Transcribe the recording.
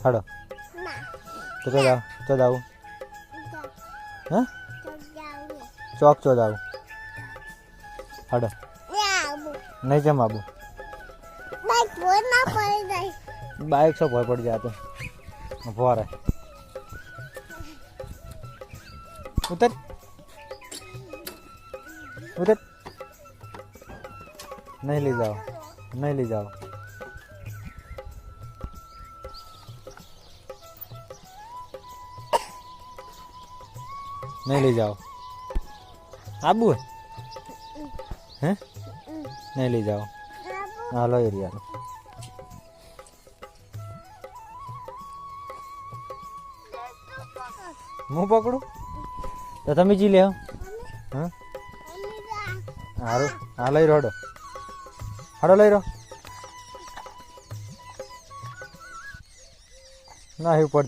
હાડો તો તો જાવ તો જાવું હા ચોક ચો જાવું હાડો નહીં જમ આબુ બાઇક સો ભય પડી જાય તો ભોરે ઉતર ઉતર नहीं ले जाओ नहीं ले जाओ नहीं ले जाओ आबू हैं नहीं ले जाओ हालो एरिया मुँह पकड़ू तो तमे जी ले हाँ हारो हालो रोडो हाड़ो लई रो ना ऊपर